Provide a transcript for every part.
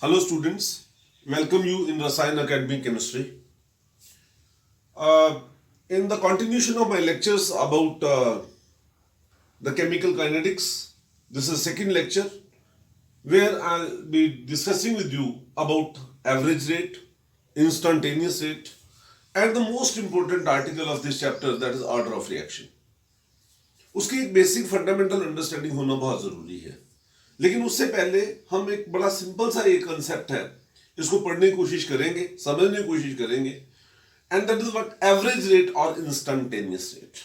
Hello students, welcome you in Rasayan Academy Chemistry. Uh, in the continuation of my lectures about the chemical kinetics, this is second lecture where I'll be discussing with you about average rate, instantaneous rate, and the most important article of this chapter, that is order of reaction. उसकी एक basic fundamental understanding होना बहुत जरूरी है, लेकिन उससे पहले हम एक बड़ा सिंपल सा एक कंसेप्ट है, इसको पढ़ने की कोशिश करेंगे, समझने की कोशिश करेंगे, and that is what average rate और इंस्टेंटेनियस रेट.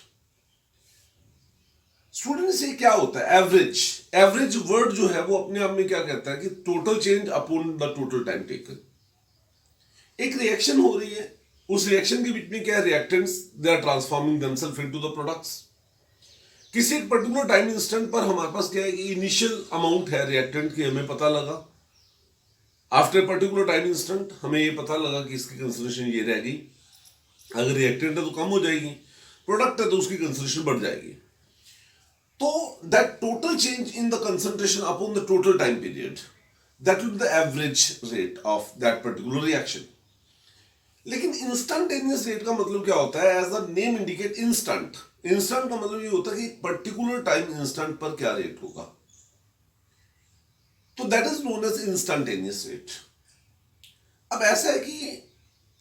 स्टूडेंट्स, ये क्या होता है एवरेज? एवरेज वर्ड जो है वो अपने आप में क्या कहता है कि total change upon the total time taken. एक रिएक्शन हो रही है, उस रिएक्शन के बीच में क्या है, reactants they are transforming themselves into the products. किसी एक पर्टिकुलर टाइम इंस्टेंट पर हमारे पास क्या है कि इनिशियल अमाउंट है रिएक्टेंट की, हमें पता लगा. आफ्टर पर्टिकुलर टाइम इंस्टेंट हमें ये पता लगा कि इसकी कंसंट्रेशन ये रहेगी. अगर रिएक्टेंट है तो कम हो जाएगी, प्रोडक्ट है तो उसकी कंसंट्रेशन बढ़ जाएगी. तो that total change in the concentration upon the total time period, that will be the average rate of that particular reaction. लेकिन इंस्टेंटेनियस रेट का मतलब क्या होता है? As the name indicate, instant. Instant का मतलब ये होता है कि पर्टिकुलर टाइम इंस्टेंट पर क्या रेट होगा. तो that is known as instantaneous rate. अब ऐसा है कि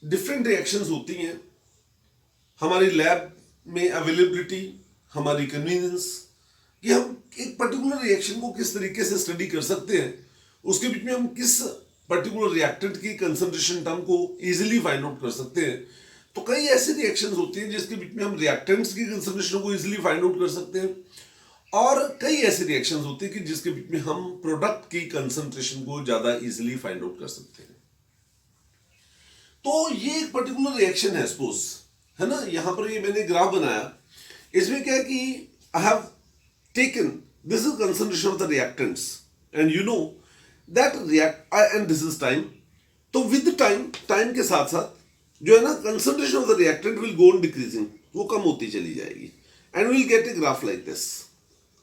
डिफरेंट रिएक्शंस होती हैं, हमारी लैब में अवेलेबिलिटी, हमारी कन्वीनियंस, कि हम एक पर्टिकुलर रिएक्शन को किस तरीके से स्टडी कर सकते हैं, उसके बीच में हम किस पर्टिकुलर रिएक्टेंट की कंसंट्रेशन टर्म को इजीली फाइंड आउट कर सकते हैं. तो कई ऐसी रिएक्शंस होती हैं जिसके बीच में हम रिएक्टेंट्स की कंसंट्रेशन को इजीली फाइंड आउट कर सकते हैं, और कई ऐसी रिएक्शंस होती हैं कि जिसके बीच में हम प्रोडक्ट की कंसंट्रेशन को ज्यादा इजीली फाइंड आउट कर सकते हैं. तो ये एक पर्टिकुलर रिएक्शन है, सपोज, है ना. यहां पर ये मैंने ग्राफ बनाया, इसमें क्या है कि I have taken this is concentration of the reactants and you know that react and this is time. तो विद टाइम के साथ साथ जो है ना, concentration of the reactant will go on decreasing, वो कम होती चली जाएगी, and will get a graph like this.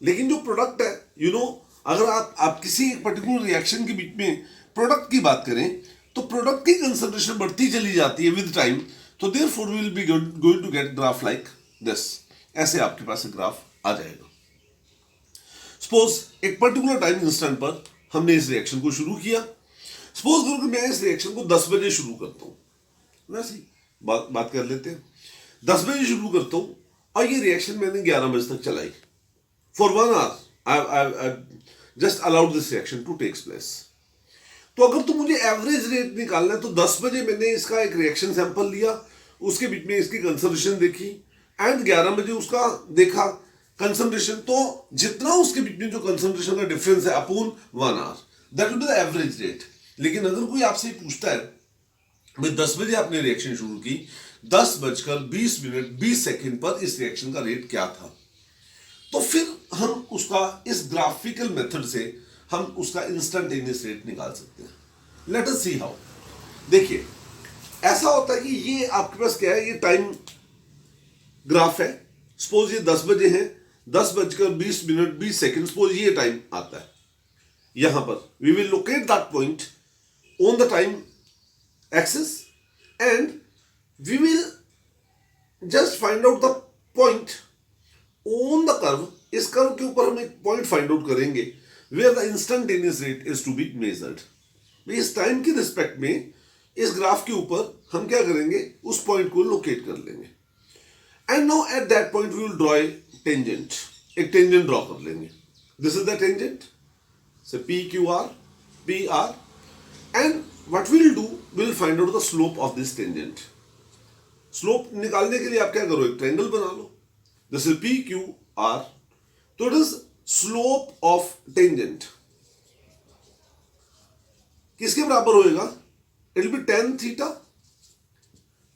लेकिन जो प्रोडक्ट है, यू नो, अगर आप किसी एक पर्टिकुलर रिएक्शन के बीच में प्रोडक्ट की बात करें तो प्रोडक्ट की कंसंट्रेशन बढ़ती चली जाती है विद टाइम. तो therefore we will be going to get graph like this. ऐसे आपके पास एक ग्राफ आ जाएगा. सपोज एक पर्टिकुलर टाइम इंस्टेंट पर हमने इस रिएक्शन को शुरू किया. सपोज करो कि मैं इस रिएक्शन को 10 बजे शुरू करता हूं, वैसे ही बात कर लेते हैं. 10 बजे शुरू करता हूं और ये रिएक्शन मैंने 11 बजे तक चलाई. For 1 hour I just allowed this reaction to takes place. तो अगर तो मुझे एवरेज रेट निकालना है तो 10 बजे मैंने इसका एक रिएक्शन सैंपल लिया, उसके बीच में इसकी कंसंट्रेशन देखी, एंड 11 बजे उसका देखा कंसंट्रेशन. तो जितना उसके बीच में जो कंसंट्रेशन का डिफरेंस है upon 1 hour, that will be the average rate. लेकिन अगर कोई आपसे पूछता है भाई 10 बजे आपने रिएक्शन शुरू की, 10:20 पर इस रिएक्शन का रेट क्या था, तो फिर हम उसका इस ग्राफिकल मेथड से हम उसका इंस्टेंटेनियस रेट निकाल सकते हैं. Let us see how. देखिए, ऐसा होता है कि ये आपके पास क्या है, ये टाइम ग्राफ है. सपोज ये 10 बजे है, 10:20 सपोज ये टाइम आता है. यहां पर we will locate that point on the time axis and we will just find out the point on the curve. इस कर्व के ऊपर हम एक पॉइंट फाइंड आउट करेंगे where the instantaneous rate is to be measured. इस time की respect में इस ग्राफ के ऊपर हम क्या करेंगे, उस पॉइंट को लोकेट कर लेंगे. And now at that point we will draw a tangent. एक टेंजेंट ड्रॉ कर लेंगे. This is the tangent, say P Q R, P R, and what we'll do, we'll find out the slope of this tangent. Slope निकालने के लिए आप क्या करो, एक ट्रायंगल बना लो. This is P Q R. तो it is slope of tangent किसके बराबर होएगा? It will be tan theta,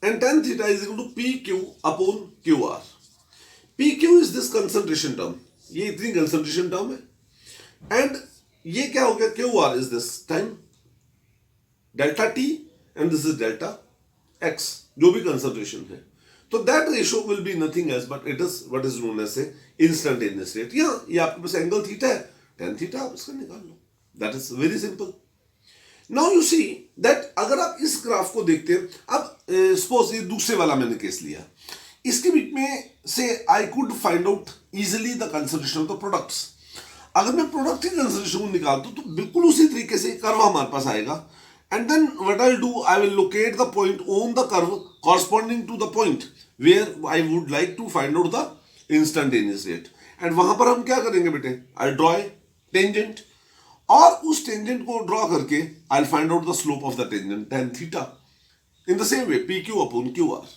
and tan theta is equal to P Q upon Q R. P Q is this concentration term, ये इतनी concentration term है, and ये क्या हो गया, Q R is this time delta T, and this is delta X, जो भी concentration है. तो that ratio will be nothing as but it is what is known as a instantaneous rate. ये आपके पास एंगल थीटा है, tan theta, आप इसका निकाल लो. That is very simple. Now you see that अगर आप इस ग्राफ को देखते हैं, अब सपोज ये दूसरे वाला मैंने केस लिया, इसके बीच में से I could find out easily the concentration of the products. अगर मैं प्रोडक्ट की कंसंट्रेशन को निकालता हूं तो बिल्कुल उसी तरीके से कर्व हमारे पास आएगा, and then what I will do, I will locate the point on the curve corresponding to the point where I would like to find out the instantaneous rate, and वहां पर हम क्या करेंगे बेटे, आई ड्रॉ ए टेंजेंट, और उस tangent को draw करके I will find out the slope of the tangent tan theta in the same way P Q upon Q are.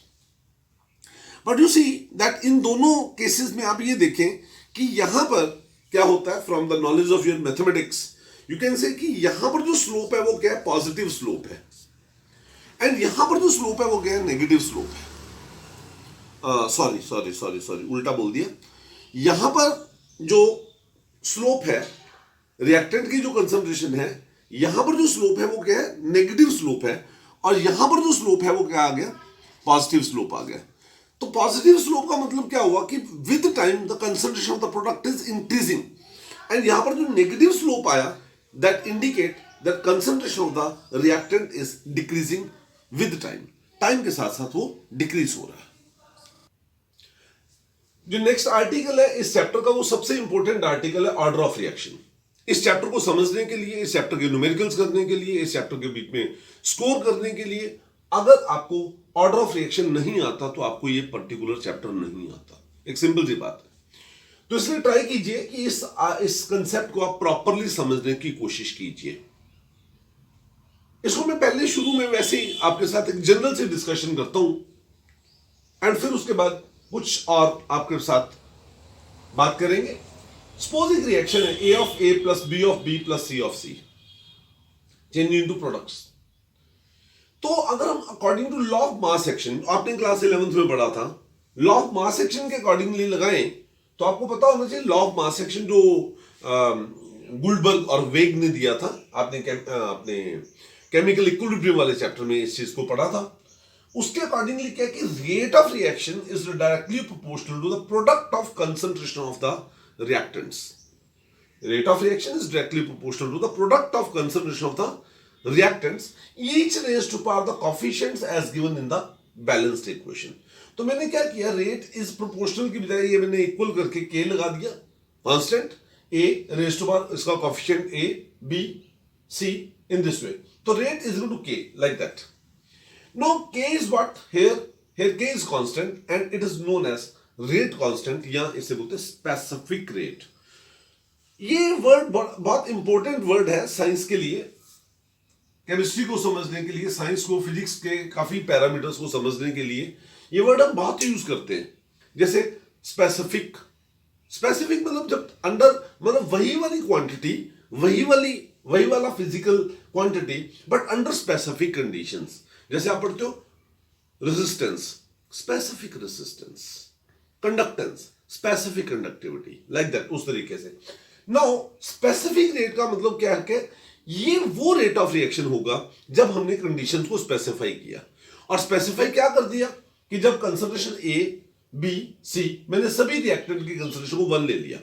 But you see that in दोनों cases में आप ये देखें कि यहां पर क्या होता है, from the knowledge of your mathematics you can say कि यहां पर जो स्लोप है वो क्या है, पॉजिटिव स्लोप है, एंड यहां पर जो स्लोप है वो क्या है, नेगेटिव स्लोप है। सॉरी उल्टा बोल दिया। यहां पर जो स्लोप है रिएक्टेंट की जो कंसंट्रेशन है, यहां पर जो स्लोप है वो क्या है, नेगेटिव स्लोप है, और यहां पर जो स्लोप है वो क्या आ गया, पॉजिटिव स्लोप आ गया। तो पॉजिटिव स्लोप का मतलब क्या हुआ कि with time the concentration of the product is increasing, and यहां पर जो नेगेटिव स्लोप आया that indicate that concentration of the reactant is decreasing with time, time के साथ साथ वो डिक्रीज हो रहा है। जो नेक्स्ट आर्टिकल है इस चैप्टर का, वो सबसे इंपॉर्टेंट आर्टिकल है ऑर्डर ऑफ रिएक्शन। इस चैप्टर को समझने के लिए, इस चैप्टर के न्यूमेरिकल्स करने के लिए, इस चैप्टर के बीच में स्कोर करने के लिए, अगर आपको ऑर्डर ऑफ रिएक्शन नहीं आता तो आपको ये पर्टिकुलर चैप्टर नहीं आता। एक सिंपल सी बात है। तो इसलिए ट्राई कीजिए कि इस कंसेप्ट को आप प्रॉपरली समझने की कोशिश कीजिए। इसको मैं पहले शुरू में वैसे ही आपके साथ एक जनरल से डिस्कशन करता हूं, एंड फिर उसके बाद कुछ और आपके साथ बात करेंगे। सपोज एक रिएक्शन है A of A plus B of B plus C of C change into products. तो अगर हम according to law of mass action, आपने क्लास 11th में पढ़ा था, लॉ ऑफ मास एक्शन के अकॉर्डिंगली लगाएं तो आपको पता होना चाहिए लॉ ऑफ मास एक्शन जो गुल्डबर्ग और वेग ने दिया था। आपने केमिकल इक्विलिब्रियम वाले चैप्टर में इस चीज को पढ़ा था। उसके अकॉर्डिंगली क्या कि rate of reaction is directly proportional to the product of concentration of the reactants. Rate of reaction is directly proportional to the product of concentration of the reactants, each raised to power the coefficients as given in the balanced equation. तो मैंने क्या किया, rate is proportional की बजाय ये मैंने equal करके k लगा दिया, constant a raised to power इसका coefficient a b c in this way. तो rate is equal to k like that. Now k is what, here k is constant and it is known as rate constant, या इसे बोलते हैं specific rate. ये word बहुत important word है science के लिए, केमिस्ट्री को समझने के लिए, साइंस को, फिजिक्स के काफी पैरामीटर्स को समझने के लिए ये वर्ड हम बहुत यूज करते हैं। जैसे स्पेसिफिक मतलब जब अंडर, मतलब वही वाली क्वांटिटी, वही वाला physical quantity but under specific conditions. जैसे आप पढ़ते हो resistance, specific resistance, conductance, specific conductivity, like that, उस तरीके से। नाउ स्पेसिफिक रेट का मतलब क्या है कि ये वो रेट ऑफ रिएक्शन होगा जब हमने कंडीशंस को स्पेसिफाई किया। और स्पेसिफाई क्या कर दिया कि जब कंसंट्रेशन A, B, C, मैंने सभी रिएक्टेंट की कंसंट्रेशन को 1 ले लिया,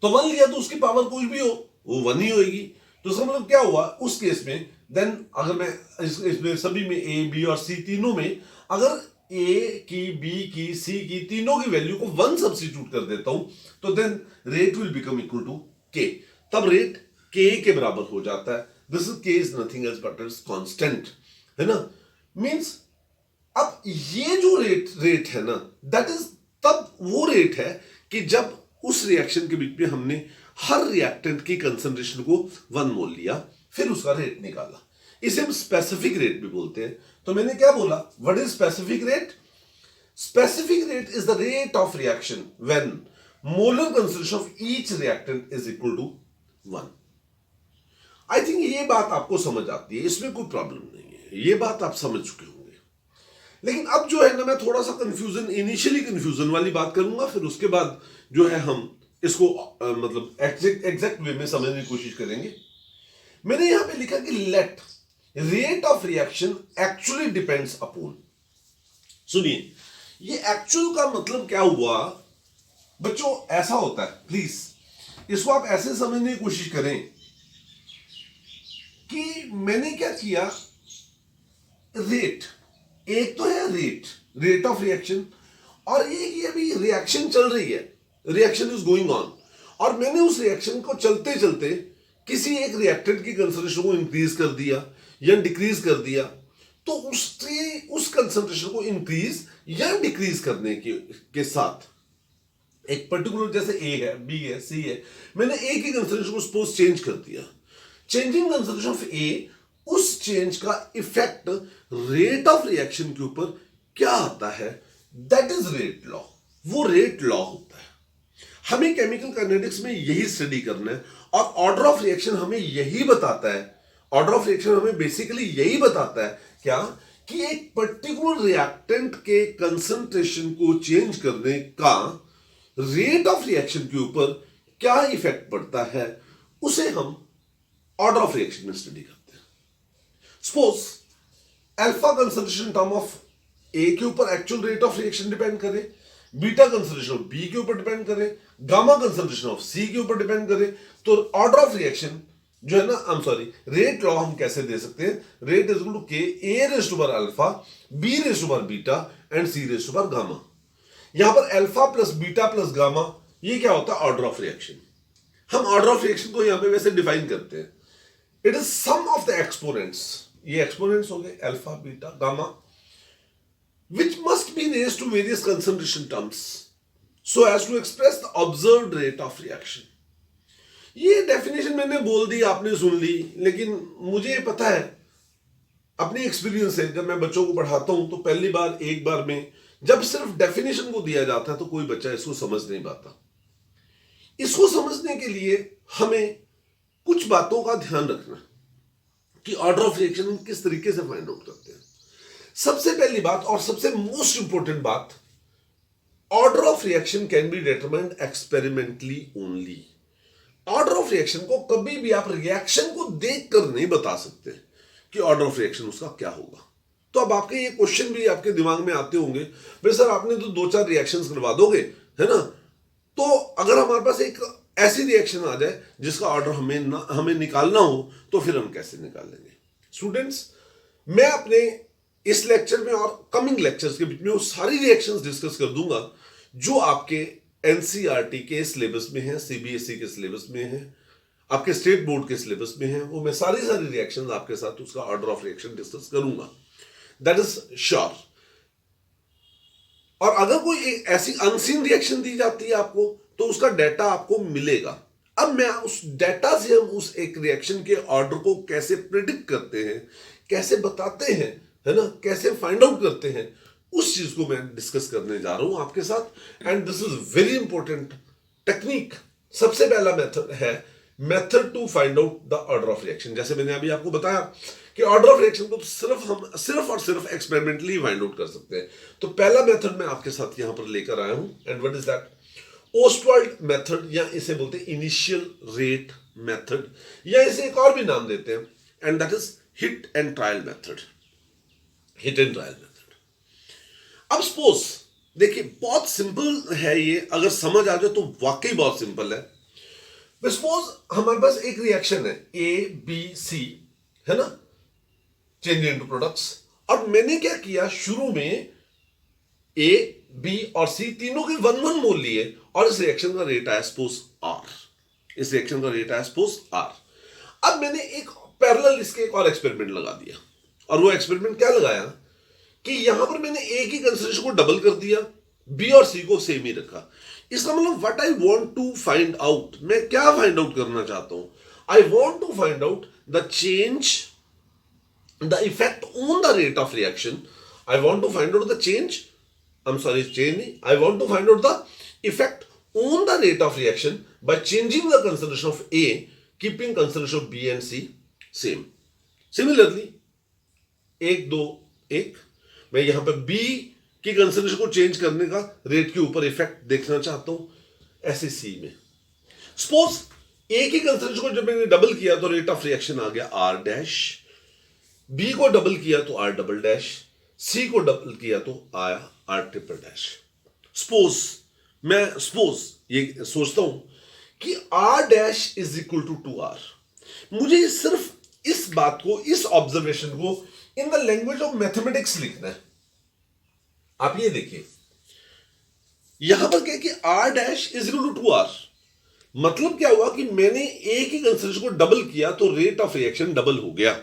तो 1 लिया तो उसकी पावर कोई भी हो वो 1 ही होगी। तो इसका मतलब क्या हुआ उस केस में, देन अगर मैं इसमें सभी में A, B और C तीनों में अगर A की, B की, C की तीनों की वैल्यू को 1 सब्स्टिट्यूट कर देता हूं तो then rate will become equal to K। तब रेट K के बराबर हो जाता है। This is K is nothing else but is constant, है ना। मींस अब ये जो रेट है ना, दैट इज तब वो रेट है कि जब उस रिएक्शन के बीच में हमने हर रिएक्टेंट की कंसंट्रेशन को 1 मोल लिया, फिर उसका रेट निकाला। इसे हम स्पेसिफिक रेट भी बोलते हैं। तो मैंने क्या बोला, what is specific rate? Specific rate is the rate of reaction when molar concentration of each reactant is equal to 1। I think ये बात आपको समझ आती है, इसमें कोई प्रॉब्लम नहीं है, ये बात आप समझ चुके होंगे। लेकिन अब जो है ना, मैं थोड़ा सा इनिशियली कंफ्यूजन वाली बात करूंगा, फिर उसके बाद जो है हम इसको मतलब एग्जैक्ट वे में समझने की कोशिश करेंगे। मैंने यहां पे लिखा कि let rate of reaction actually depends upon. सुनिए, ये एक्चुअल का मतलब क्या हुआ बच्चों, ऐसा होता है, प्लीज इसको आप ऐसे समझने की कोशिश करें कि मैंने क्या किया, रेट, एक तो है रेट ऑफ रिएक्शन, और एक ये अभी रिएक्शन चल रही है, रिएक्शन इज गोइंग ऑन, और मैंने उस रिएक्शन को चलते चलते किसी एक रिएक्टेंट की कंसंट्रेशन को इंक्रीज कर दिया या डिक्रीज कर दिया, तो उस कंसंट्रेशन को इंक्रीज या डिक्रीज करने के साथ एक पर्टिकुलर, जैसे ए है, बी है, सी है, मैंने ए की कंसंट्रेशन को सपोज चेंज कर दिया, चेंजिंग कंसंट्रेशन ऑफ ए, उस चेंज का इफेक्ट रेट ऑफ रिएक्शन के ऊपर क्या आता है, दैट इज रेट लॉ, वो रेट लॉ होता है। हमें केमिकल काइनेटिक्स में यही स्टडी करना है, और ऑर्डर ऑफ रिएक्शन हमें यही बताता है, ऑर्डर ऑफ रिएक्शन हमें बेसिकली यही बताता है क्या, कि एक पर्टिकुलर रिएक्टेंट के कंसंट्रेशन को चेंज करने का रेट ऑफ रिएक्शन के ऊपर क्या इफेक्ट पड़ता है, उसे हम ऑर्डर ऑफ रिएक्शन में स्टडी करते हैं। Suppose alpha concentration term of A के ऊपर actual rate of reaction depend करे, बीटा कंसंट्रेशन ऑफ बी के ऊपर डिपेंड करे, गामा कंसंट्रेशन ऑफ सी के ऊपर डिपेंड करे, तो ऑर्डर ऑफ रिएक्शन जो है ना, रेट लॉ हम कैसे दे सकते हैं, rate is equal to K A raise to power alpha, B raise to power beta and C raise to power gamma. यहां पर alpha plus beta plus gamma, ये क्या होता है, ऑर्डर ऑफ रिएक्शन। हम ऑर्डर ऑफ रिएक्शन को यहां पे वैसे डिफाइन करते हैं, it is sum of the exponents, ये एक्सपोनेंट्स हो गए alpha beta gamma, which must be raised to various concentration terms so as to express the observed rate of reaction। ये डेफिनेशन मैंने बोल दी, आपने सुन ली, लेकिन मुझे पता है अपनी एक्सपीरियंस से, जब मैं बच्चों को पढ़ाता हूं तो पहली बार एक बार में जब सिर्फ डेफिनेशन को दिया जाता है तो कोई बच्चा इसको समझ नहीं पाता। इसको समझने के लिए हमें कुछ बातों का ध्यान रखना कि ऑर्डर ऑफ रिएक्शन किस तरीके से फाइंड आउट करते हैं। सबसे पहली बात और सबसे मोस्ट इंपॉर्टेंट बात, order of reaction can be determined experimentally only. Order of reaction को कभी भी आप रिएक्शन को देखकर नहीं बता सकते कि ऑर्डर ऑफ रिएक्शन उसका क्या होगा। तो अब आपके ये क्वेश्चन भी आपके दिमाग में आते होंगे, भाई सर आपने तो 2-4 रिएक्शंस करवा दोगे, है ना, तो अगर हमारे पास एक ऐसी रिएक्शन आ जाए जिसका ऑर्डर हमें निकालना हो तो फिर हम कैसे निकालेंगे। स्टूडेंट्स, मैं अपने इस लेक्चर में और कमिंग लेक्चर्स के बीच में वो सारी रिएक्शंस डिस्कस कर दूंगा जो आपके एनसीईआरटी के सिलेबस में है, सीबीएसई के सिलेबस में है, आपके स्टेट बोर्ड के सिलेबस में है, वो मैं सारी रिएक्शंस आपके साथ उसका ऑर्डर ऑफ रिएक्शन डिस्कस करूंगा, दैट इज श्योर। और अगर कोई एक ऐसी अनसीन रिएक्शन दी जाती है आपको तो उसका डाटा आपको मिलेगा। अब मैं उस डाटा से हम उस एक रिएक्शन के ऑर्डर को कैसे प्रिडिक्ट करते हैं, कैसे बताते हैं, है ना, कैसे फाइंड आउट करते हैं, उस चीज को मैं डिस्कस करने जा रहा हूं आपके साथ। And this is very important technique. सबसे पहला मेथड है method to find out the order of reaction. जैसे मैंने अभी आपको बताया कि ऑर्डर ऑफ रिएक्शन को हम सिर्फ और सिर्फ एक्सपेरिमेंटली फाइंड आउट कर सकते हैं। तो पहला मेथड मैं आपके साथ यहां पर लेकर आया हूं, and what is that, Ostwald method, या इसे बोलते हैं इनिशियल रेट मेथड, या इसे एक और भी नाम देते हैं, and that is hit and trial method. Hit and trial method. अब सपोज देखिए, बहुत सिंपल है ये, अगर समझ आ जाए तो वाकई बहुत सिंपल है। सपोज हमारे पास एक रिएक्शन है ए बी सी, है ना, चेंज इनटू प्रोडक्ट्स, और मैंने क्या किया, शुरू में ए बी और सी तीनों के 1-1 मोल लिए, और इस रिएक्शन का रेट आया सपोज आर, इस रिएक्शन का रेट आया सपोज आर। अब मैंने एक पैरेलल इसके एक और एक्सपेरिमेंट लगा दिया, और वो एक्सपेरिमेंट क्या लगाया कि यहां पर मैंने ए की कंसंट्रेशन को डबल कर दिया, बी और सी को सेम ही रखा। इसका मतलब what I want to find out, मैं क्या फाइंड आउट करना चाहता हूं, I want to find out the change, the effect on the rate of reaction. I want to find out the change, I want to find out the effect on the rate of reaction by changing the concentration of A, keeping concentration of B and C same. Similarly, 1, 2, 1, मैं यहां पर B की concentration को change करने का rate के ऊपर effect देखना चाहता हूं, ऐसे C में। सपोज A की कंसंट्रेशन को जब मैंने डबल किया तो रेट ऑफ रिएक्शन आ गया R डैश, B को डबल किया तो R डबल डैश, C को डबल किया तो आया R ट्रिपल डैश। सपोज ये सोचता हूं कि R dash is equal to 2R। मुझे सिर्फ इस बात को, इस ऑब्जर्वेशन को in the language of mathematics लिखना है। आप ये देखिए यहां पर क्या कि r dash is equal to 2r, मतलब क्या हुआ कि मैंने एक ही कंसंट्रेशन को डबल किया तो रेट ऑफ रिएक्शन डबल हो गया।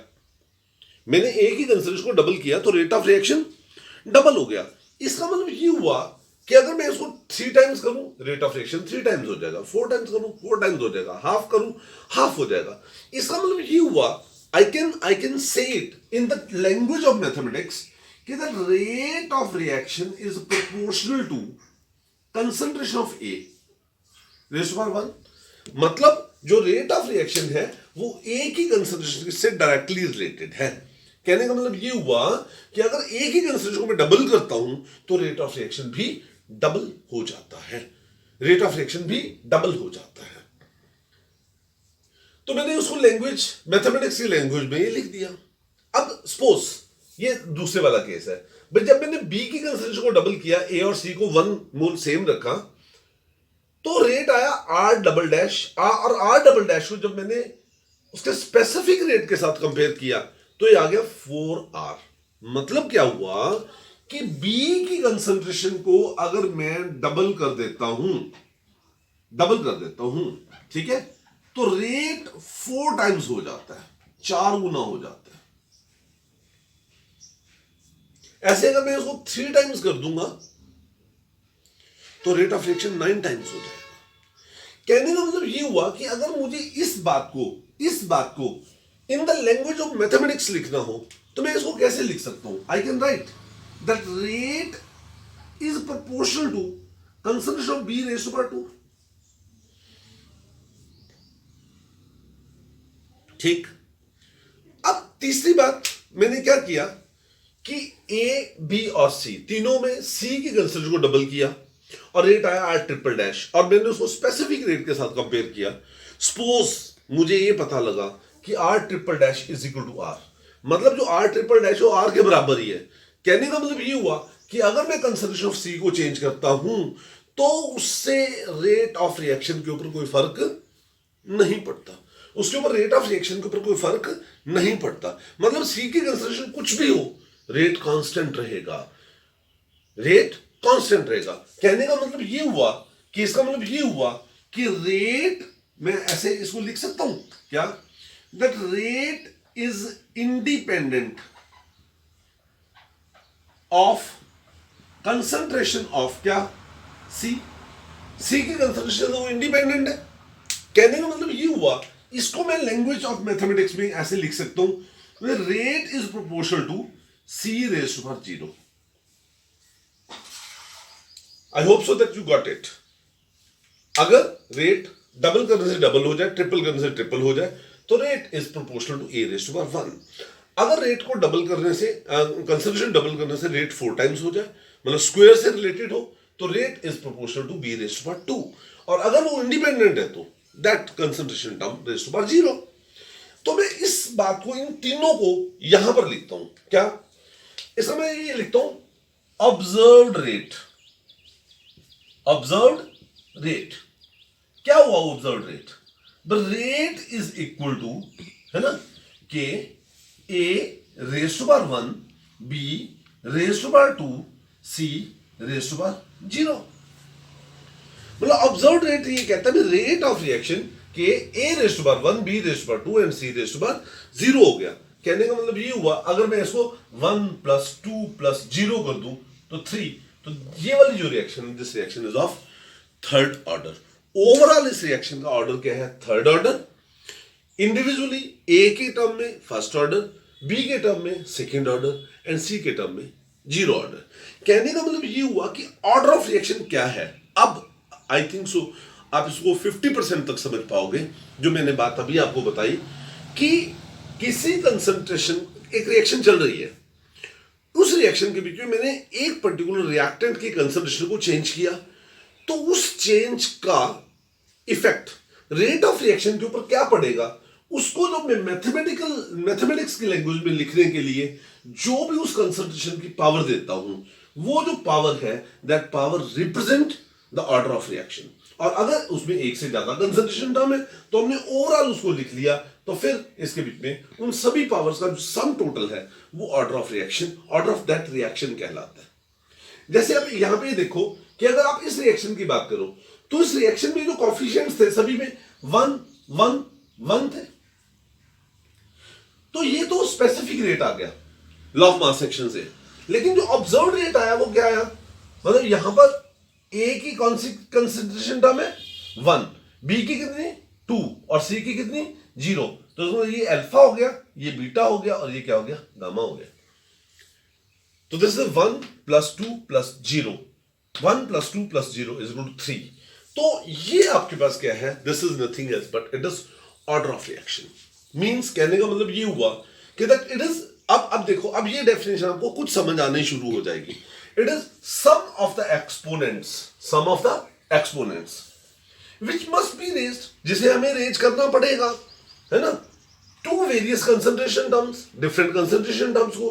मैंने एक ही कंसंट्रेशन को डबल किया तो रेट ऑफ रिएक्शन डबल हो गया। इसका मतलब ये हुआ कि अगर मैं इसको 3 टाइम्स करूं रेट ऑफ रिएक्शन 3 टाइम्स हो जाएगा, 4 टाइम्स करूं 4 टाइम्स हो जाएगा, हाफ करूं हाफ हो जाएगा। इसका मतलब ये हुआ I can say it in the language of mathematics कि the rate of reaction is proportional to concentration of A raise to power 1। मतलब जो रेट ऑफ रिएक्शन है वो एक ही कंसंट्रेशन से डायरेक्टली रिलेटेड है। कहने का मतलब ये हुआ कि अगर एक ही कंसंट्रेशन को मैं डबल करता हूं तो रेट ऑफ रिएक्शन भी डबल हो जाता है, रेट ऑफ रिएक्शन भी डबल हो जाता है। तो मैंने उसको लैंग्वेज, मैथमेटिक्स की लैंग्वेज में ये लिख दिया। अब सपोज ये दूसरे वाला केस है भाई, जब मैंने बी की कंसंट्रेशन को डबल किया, ए और सी को 1 मोल सेम रखा, तो रेट आया आर डबल डैश। और आर डबल डैश को जब मैंने उसके स्पेसिफिक रेट के साथ कंपेयर किया तो ये आ गया 4r। मतलब क्या हुआ कि B की कंसंट्रेशन को अगर मैं डबल कर देता हूं, ठीक है, तो रेट 4 टाइम्स हो जाता है, 4 गुना हो जाता है। ऐसे अगर मैं इसको 3 टाइम्स कर दूंगा तो रेट ऑफ रिएक्शन 9 टाइम्स हो जाएगा। कहने का मतलब ये हुआ कि अगर मुझे इस बात को in the language of mathematics लिखना हो तो मैं इसको कैसे लिख सकता हूं? I can write that rate is proportional to concentration of B raise to power 2। ठीक। अब तीसरी बात मैंने क्या किया कि ए, बी और सी तीनों में सी की कंसंट्रेशन को डबल किया और रेट आया आर ट्रिपल डैश, और मैंने उसको स्पेसिफिक रेट के साथ कंपेयर किया। सपोज मुझे ये पता लगा कि R triple dash is equal to R, मतलब जो आर ट्रिपल डैश हो आर के बराबर ही है। कहने का मतलब ये हुआ कि अगर मैं कंसंट्रेशन ऑफ सी को चेंज करता हूं तो उससे रेट ऑफ रिएक्शन के ऊपर कोई फर्क नहीं पड़ता, उसके ऊपर रेट ऑफ रिएक्शन के ऊपर कोई फर्क नहीं पड़ता। मतलब सी की कंसंट्रेशन कुछ भी हो, रेट कांस्टेंट रहेगा, रेट कांस्टेंट रहेगा। कहने का मतलब ये हुआ कि इसका मतलब ये हुआ कि रेट, मैं ऐसे इसको लिख सकता हूं क्या, that rate is independent of concentration of क्या, सी की कंसंट्रेशन वो इंडिपेंडेंट है। कहने का मतलब ये हुआ, इसको मैं लैंग्वेज ऑफ मैथमेटिक्स में ऐसे लिख सकता हूं, rate is proportional to C raise to power 0। I hope so that you got it. अगर रेट डबल करने से डबल हो जाए, ट्रिपल करने से ट्रिपल हो जाए, तो rate is proportional to A raise to power 1। अगर रेट को डबल करने से, कंसंट्रेशन डबल करने से रेट 4 टाइम्स हो जाए, मतलब स्क्वायर से रिलेटेड हो, तो rate is proportional to B raise to power 2। और अगर वो इंडिपेंडेंट है तो that concentration term raise to power 0। तो मैं इस बात को, इन तीनों को यहां पर लिखता हूं क्या, इसमें मैं ये लिखता हूं ऑब्जर्व्ड रेट। ऑब्जर्व्ड रेट क्या हुआ? Observed rate, the rate is equal to, है ना, K A raise to power 1, B raise to power 2, C raise to power 0। मतलब ऑब्जर्व्ड रेट ये कहता है rate of reaction K A raise to power 1, B raise to power 2 and C raise to power 0 हो गया। कहने का मतलब ये हुआ, अगर मैं इसको 1 + 2 + 0 कर दूं तो 3, तो ये वाली जो रिएक्शन है, this reaction is of third order. Overall इस रिएक्शन का ऑर्डर क्या है? Third order. इंडिविजुअली ए के टर्म में फर्स्ट ऑर्डर, बी के टर्म में सेकेंड ऑर्डर एंड सी के टर्म में 0 ऑर्डर। कहने का मतलब ये हुआ कि ऑर्डर ऑफ रिएक्शन क्या है। अब आई थिंक सो आप इसको 50% तक समझ पाओगे, जो मैंने बात अभी आपको बताई कि किसी कंसंट्रेशन, एक रिएक्शन चल रही है, उस रिएक्शन के बीच में मैंने एक पर्टिकुलर रिएक्टेंट की कंसंट्रेशन को चेंज किया, तो उस चेंज का इफेक्ट रेट ऑफ रिएक्शन के ऊपर क्या पड़ेगा, उसको जो मैं मैथमेटिक्स की लैंग्वेज में लिखने के लिए जो भी उस कंसंट्रेशन की पावर देता हूं, वो जो पावर है, that power represent the order of reaction. और अगर उसमें एक से ज्यादा कंसंट्रेशन टर्म है तो हमने ओवरऑल उसको लिख लिया, तो फिर इसके बीच में उन सभी पावर्स का जो सम टोटल है वो order of reaction, order of that reaction कहलाता है। जैसे अब यहां पे देखो कि अगर आप इस रिएक्शन की बात करो तो इस रिएक्शन में जो कॉफिशिएंट्स थे सभी में 1 1 1 थे, तो ये तो स्पेसिफिक रेट आ गया लॉ ऑफ मास एक्शन से। लेकिन जो ऑब्जर्व्ड रेट आया वो क्या आया, मतलब यहां पर ए की कंसंट्रेशन टर्म है 1, बी की कितनी 2 और सी की कितनी 0, तो ये अल्फा हो गया, ये बीटा हो गया और ये क्या हो गया गामा हो गया। तो दिस इज 1 + 2 + 0, 1 + 2 + 0 = 3। तो ये आपके पास क्या है, this is nothing else but it is order of reaction. Means कहने का मतलब ये हुआ कि दैट इट इज, अब देखो, अब ये डेफिनेशन आपको कुछ समझ आने शुरू हो जाएगी। It is sum of the exponents which must be raised, जिसे हमें रेज करना पड़ेगा, है ना, to various concentration terms, different concentration terms को,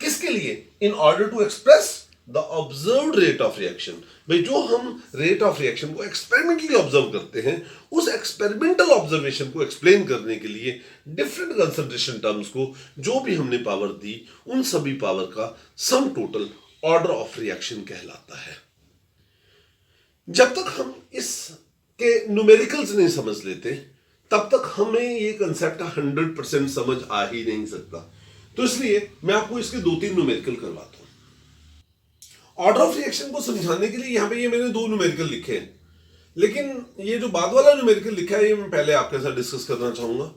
किसके लिए, in order to express the observed rate of reaction. भाई जो हम रेट ऑफ रिएक्शन को एक्सपेरिमेंटली ऑब्जर्व करते हैं, उस एक्सपेरिमेंटल ऑब्जर्वेशन को एक्सप्लेन करने के लिए डिफरेंट कंसंट्रेशन टर्म्स को जो भी हमने पावर दी, उन सभी पावर का sum total order of reaction कहलाता है। जब तक हम इसके न्यूमेरिकल्स नहीं समझ लेते तब तक हमें ये कंसेप्ट 100% समझ आ ही नहीं सकता। तो इसलिए मैं आपको इसके 2-3 न्यूमेरिकल करवाता हूं। ऑर्डर ऑफ रिएक्शन को समझाने के लिए यहां पे ये मैंने 2 न्यूमेरिकल लिखे हैं, लेकिन ये जो बाद वाला न्यूमेरिकल लिखा है ये मैं पहले आपके साथ डिस्कस करना चाहूंगा।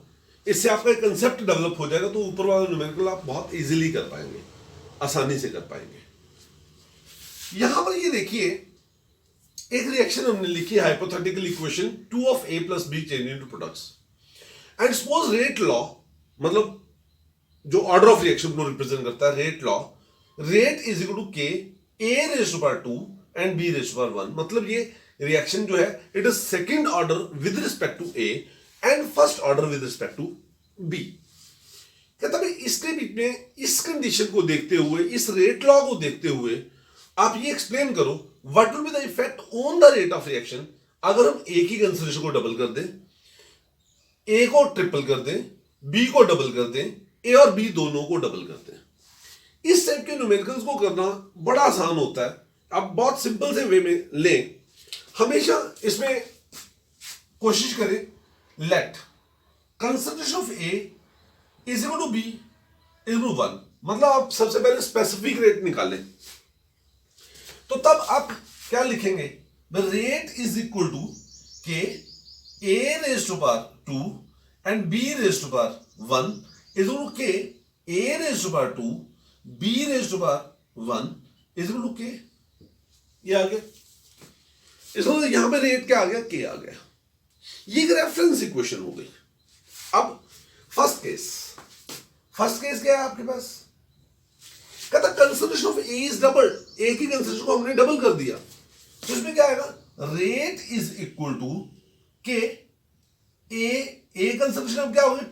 इससे आपका एक कंसेप्ट डेवलप हो जाएगा, तो ऊपर वाला न्यूमेरिकल आप बहुत इजीली कर पाएंगे, आसानी से कर पाएंगे। यहां पर ये देखिए, एक रिएक्शन हमने लिखी है, hypothetical equation 2 of A + B change into products, and suppose rate law, मतलब जो ऑर्डर ऑफ रिएक्शन को रिप्रेजेंट करता है, rate law, rate is equal to K A⁻² and B⁻1, मतलब ये रिएक्शन जो है it is second order with respect to A and first order with respect to B। कहता है इसके बीच में इस कंडीशन को देखते हुए, इस रेट लॉ को देखते हुए आप ये एक्सप्लेन करो what will be the effect on the rate of reaction अगर हम A की कंसंट्रेशन को डबल कर दें, A को ट्रिपल कर दें, B को डबल कर दें, A और B दोनों को डबल कर दें। इस टाइप के न्यूमेरिकल्स को करना बड़ा आसान होता है। आप बहुत सिंपल से वे में लें, हमेशा इसमें कोशिश करें, let concentration of A is equal to B is equal to 1, मतलब आप सबसे पहले स्पेसिफिक रेट निकालें। तो तब आप क्या लिखेंगे, rate is equal to K A⁻² and B⁻1 is equal to K A⁻² B⁻1 is equal to K। ये आ गया, इसको यहां पे रेट क्या आ गया, K आ गया। ये एक रेफरेंस इक्वेशन हो गई। अब फर्स्ट केस क्या है आपके पास, कहता concentration of A is double, A की कंसंट्रेशन को हमने डबल कर दिया, तो इसमें क्या आएगा, rate is equal to K A concentration अब क्या हो गया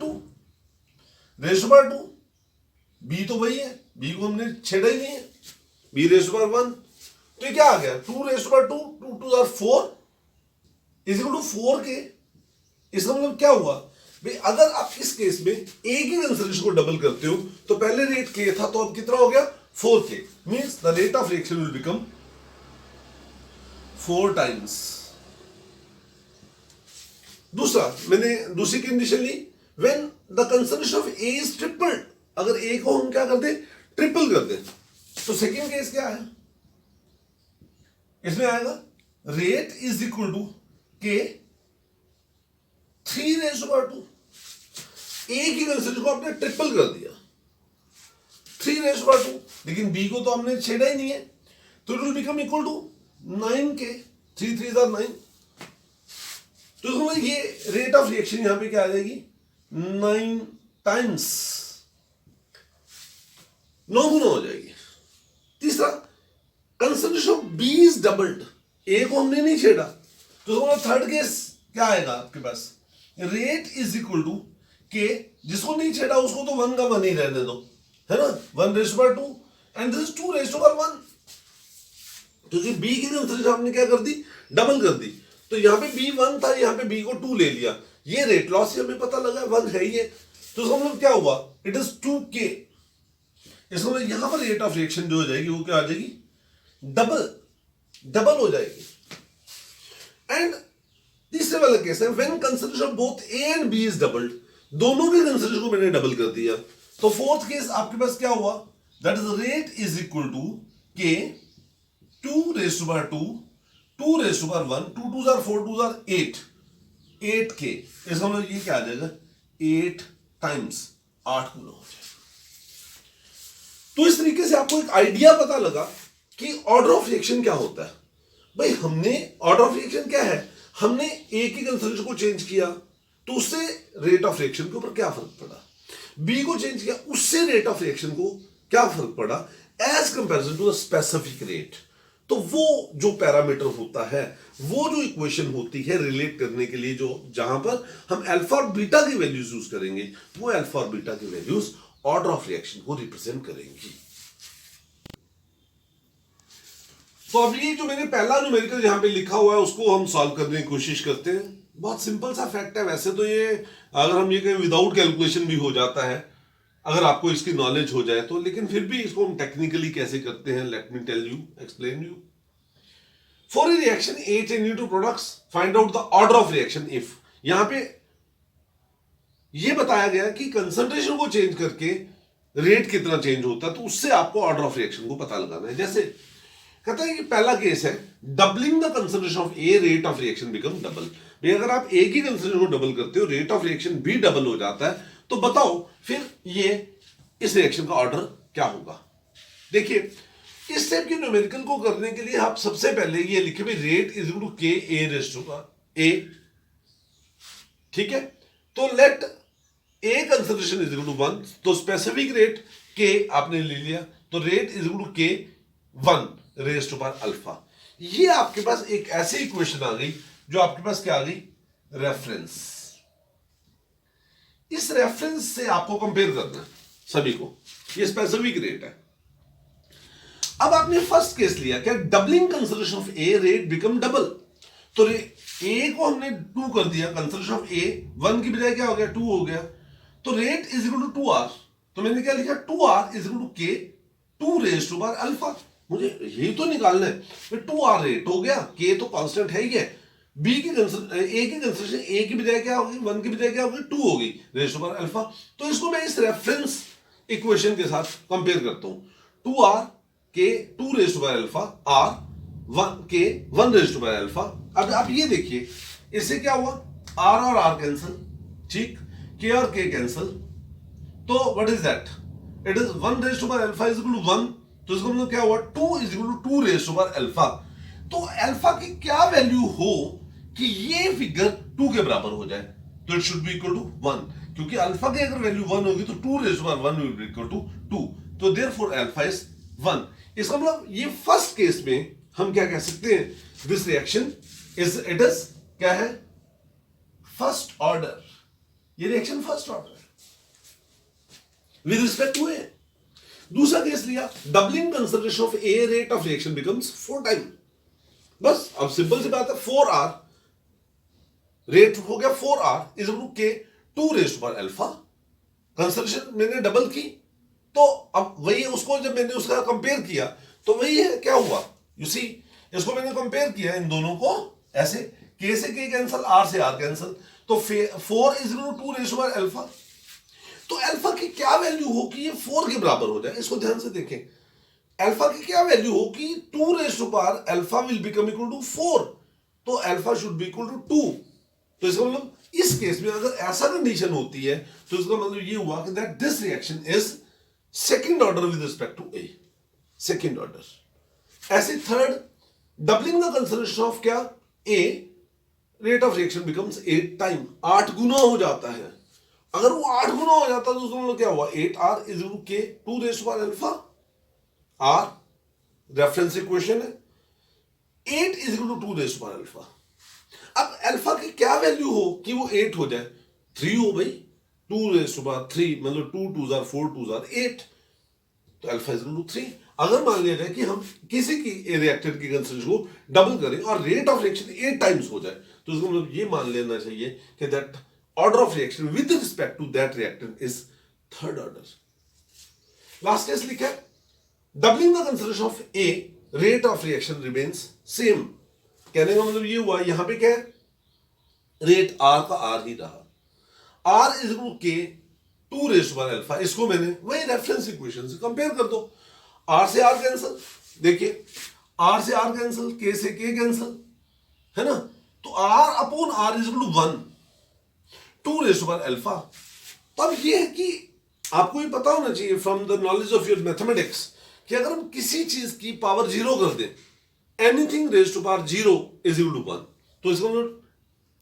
2⁻², B तो वही है, B को हमने छेड़ा ही नहीं है, B⁻1, तो ये क्या आ गया 2⁻², 2 2 are 4 is equal to 4K। इसका मतलब क्या हुआ भाई, अगर आप इस केस में A की कंसंट्रेशन को डबल करते हो तो पहले रेट K था, तो अब कितना हो गया 4K, means the rate of reaction will become 4 times. दूसरा, मैंने दूसरी कंडीशन ली, when the concentration of A is tripled, अगर A को हम क्या कर दें, ट्रिपल कर दें, तो सेकेंड केस क्या है, इसमें आएगा rate is equal to K 3⁻²। A की कंसंट्रेशन को आपने ट्रिपल कर दिया 3⁻², लेकिन B को तो हमने छेड़ा ही नहीं है, तो it will become equal to 9K, 3 3 are 9। तो ये रेट ऑफ रिएक्शन यहां पे क्या आ जाएगी, 9 टाइम्स, 9 गुना हो जाएगी। तीसरा, concentration of B is doubled, A को हमने नहीं छेड़ा, तो थर्ड केस क्या आएगा आपके पास, rate is equal to K, जिसको नहीं छेड़ा उसको तो 1 का 1 ही रहने दो, है ना, 1⁻² एंड दिस इज 2⁻1। तो जो B की कंसंट्रेशन आपने क्या कर दी, डबल कर दी, तो यहाँ पे बी 1 था, यहाँ पे बी को 2 ले लिया, ये रेट लॉस से हमें पता लगा 1 है ये, तो इसका मतलब क्या हुआ, इट इज 2k। इसका मतलब यहां पर रेट ऑफ रिएक्शन जो हो जाएगी वो क्या आ जाएगी, डबल हो जाएगी। एंड तीसरे वाला केस है when consideration of both A and B is doubled, दोनों के कंसिडरेशन को मैंने डबल कर दिया। तो फोर्थ केस आपके पास क्या हुआ, that is rate is equal to K 2 raise to power 2, 2 raise to power 1, 2 2 4 2 8, 8k। इसका मतलब ये क्या आ जाएगा, 8 टाइम्स 8 गुना हो जाएगा। तो इस तरीके से आपको एक आइडिया पता लगा कि ऑर्डर ऑफ रिएक्शन क्या होता है। भाई हमने ऑर्डर ऑफ रिएक्शन क्या है, हमने ए की कंसंट्रेशन को चेंज किया तो उससे रेट ऑफ रिएक्शन के ऊपर क्या फर्क पड़ा, बी को चेंज किया उससे रेट ऑफ रिएक्शन को क्या फर्क पड़ा as comparison to the specific rate. तो वो जो पैरामीटर होता है, वो जो इक्वेशन होती है रिलेट करने के लिए, जो जहां पर हम अल्फा और बीटा की वैल्यूज यूज करेंगे, वो अल्फा और बीटा की वैल्यूज ऑर्डर ऑफ रिएक्शन को रिप्रेजेंट करेंगी। तो अब ये जो मैंने पहला न्यूमेरिकल यहां पे लिखा हुआ है उसको हम सॉल्व करने की कोशिश करते हैं। बहुत सिंपल सा फैक्ट है, वैसे तो ये अगर हम ये कहें विदाउट कैलकुलेशन भी हो जाता है अगर आपको इसकी नॉलेज हो जाए तो, लेकिन फिर भी इसको हम टेक्निकली कैसे करते हैं, let me tell you, explain you. For a reaction A changing to products find out the order of reaction if, यहां पे ये बताया गया कि कंसंट्रेशन को चेंज करके रेट कितना चेंज होता है, तो उससे आपको ऑर्डर ऑफ रिएक्शन को पता लगाना है। जैसे कहता है कि पहला केस है doubling the concentration of A, rate of reaction become double. भाई अगर आप ए की कंसंट्रेशन को डबल करते हो, रेट ऑफ रिएक्शन भी डबल हो जाता है, तो बताओ फिर ये इस रिएक्शन का ऑर्डर क्या होगा। देखिए इस टाइप के न्यूमेरिकल को करने के लिए आप सबसे पहले ये लिखे भाई rate is equal to K A raise to power A, ठीक है। तो let A concentration is equal to 1, तो स्पेसिफिक रेट के आपने ले लिया, तो रेट इज इक्वल टू के 1 रेज़ टू पावर अल्फा। ये आपके पास एक ऐसी इक्वेशन आ गई जो आपके पास क्या आ गई, रेफरेंस। इस रेफरेंस से आपको कंपेयर करना है सभी को, ये स्पेसिफिक रेट है। अब आपने फर्स्ट केस लिया क्या, doubling concentration of A rate become double, तो ए को हमने 2 कर दिया, कंसंट्रेशन ऑफ ए 1 की बजाय क्या हो गया 2 हो गया, तो rate is equal to 2r, तो मैंने क्या लिखा 2r is equal to K 2 raise to power alpha. मुझे यही तो निकालना है, 2r रेट हो गया, के तो कांस्टेंट है ही है, बी की ए की कंसंट्रेशन ए की बजाय क्या होगी 1 की बजाय क्या होगी 2 होगी रेज़ टू पावर अल्फा। तो इसको मैं इस रेफरेंस इक्वेशन के साथ कंपेयर करता हूं, 2r K 2 raise to power alpha, r 1 के 1 रेज़ टू पावर अल्फा। अब आप ये देखिए इससे क्या हुआ, r और r कैंसिल, ठीक, k और k कैंसिल, तो what is that, it is 1 raise to power alpha is equal to 1, तो इसका मतलब क्या हुआ 2 is equal to 2 raise to power alpha. तो अल्फा की क्या वैल्यू हो कि ये फिगर 2 के बराबर हो जाए, तो it should be equal to 1, क्योंकि अल्फा की अगर वैल्यू 1 होगी तो 2 raise to power 1 will be equal to 2, तो देयरफॉर अल्फा इज 1। इसका मतलब ये फर्स्ट केस में हम क्या कह सकते हैं, this reaction is, it is क्या है, फर्स्ट ऑर्डर, ये रिएक्शन फर्स्ट ऑर्डर है विद रिस्पेक्ट टू ए। दूसरा केस लिया, doubling concentration of A rate of reaction becomes 4 time, बस अब सिंपल सी बात है, 4r रेट हो गया 4r is equal to K 2 raise to power alpha, concentration मैंने डबल की, तो अब वही उसको जब मैंने उसका कंपेयर किया तो वही है क्या हुआ, यू सी इसको मैंने कंपेयर किया इन दोनों को ऐसे, के से के कैंसिल, r से r कैंसिल, तो 4 is equal to 2 raise to power alpha. तो अल्फा की क्या वैल्यू हो कि ये 4 के बराबर हो जाए, इसको ध्यान से देखें, अल्फा की क्या वैल्यू हो कि 2 raise to power alpha will become equal to 4, तो alpha should be equal to 2। तो इसका मतलब इस केस में अगर ऐसा कंडीशन होती है तो इसका मतलब ये हुआ कि that this reaction is second order with respect to A, second order. ऐसे third, doubling the concentration of क्या A, rate of reaction becomes 8 time, 8 गुना हो जाता है। अगर वो 8 गुना हो जाता है तो उसका मतलब क्या हुआ, 8r is equal to K 2 raise to power alpha, r reference equation है, 8 is equal to 2 raise to power alpha. अब अल्फा की क्या वैल्यू हो कि वो 8 हो जाए, 3 हो भाई, 2 रेज़ टू पावर 3 मतलब 2 2 4 2 8, तो अल्फा इज इक्वल टू 3। अगर मान लिया जाए कि हम किसी की रिएक्टेंट की कंसंट्रेशन को डबल करें और रेट ऑफ रिएक्शन 8 टाइम्स हो जाए, तो इसको मतलब ये मान लेना चाहिए कि that order of reaction with respect to that reactant is third order. Last case लिखा है, doubling the concentration of A, rate of reaction remains same. कहने का मतलब ये हुआ, यहां पे क्या है, रेट आर का आर ही रहा, आर इज इक्वल के 2 अल्फा। इसको मैंने वही रेफरेंस इक्वेशन से कंपेयर कर दो, आर से आर कैंसल, देखिए आर से आर कैंसल, के से के कैंसल, है ना, तो R upon R is equal to 1, 2 alpha. तब ये है कि आपको ये पता होना चाहिए from the knowledge of your mathematics कि अगर हम किसी चीज की पावर 0 कर दें, anything raise to power 0 is equal to 1, तो इसका मतलब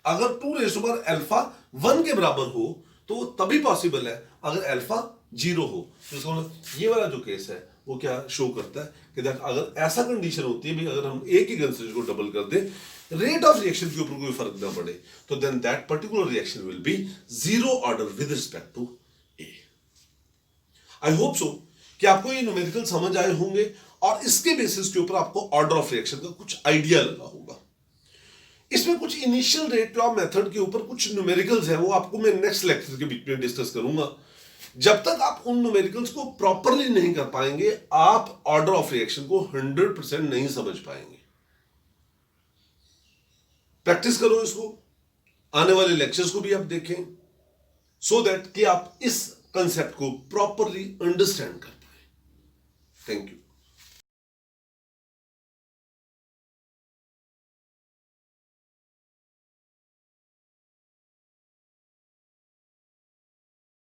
अगर 2 अल्फा 1 के बराबर हो तो वो तभी पॉसिबल है अगर अल्फा 0 हो। तो इसका मतलब ये वाला जो केस है वो क्या शो करता है कि दैट अगर ऐसा कंडीशन होती है भी, अगर हम ए की कंसंट्रेशन को डबल कर दें, रेट ऑफ रिएक्शन के ऊपर कोई फर्क ना पड़े, तो then that particular reaction will be 0 order with respect to A. I hope so कि आपको ये न्यूमेरिकल समझ आए होंगे और इसके बेसिस के ऊपर आपको ऑर्डर ऑफ रिएक्शन का कुछ आइडिया लगा होगा। इसमें कुछ इनिशियल रेट ऑफ मेथड के ऊपर कुछ न्यूमेरिकल्स हैं, वो आपको मैं नेक्स्ट लेक्चर के बीच में डिस्कस करूंगा। जब तक आप उन न्यूमेरिकल्स को प्रॉपरली नहीं कर पाएंगे, आप ऑर्डर ऑफ रिएक्शन को 100% नहीं समझ पाएंगे। प्रैक्टिस करो इसको, आने वाले लेक्चर्स को भी आप देखें, सो दैट कि आप इस कंसेप्ट को प्रॉपरली अंडरस्टैंड कर पाए। Thank you.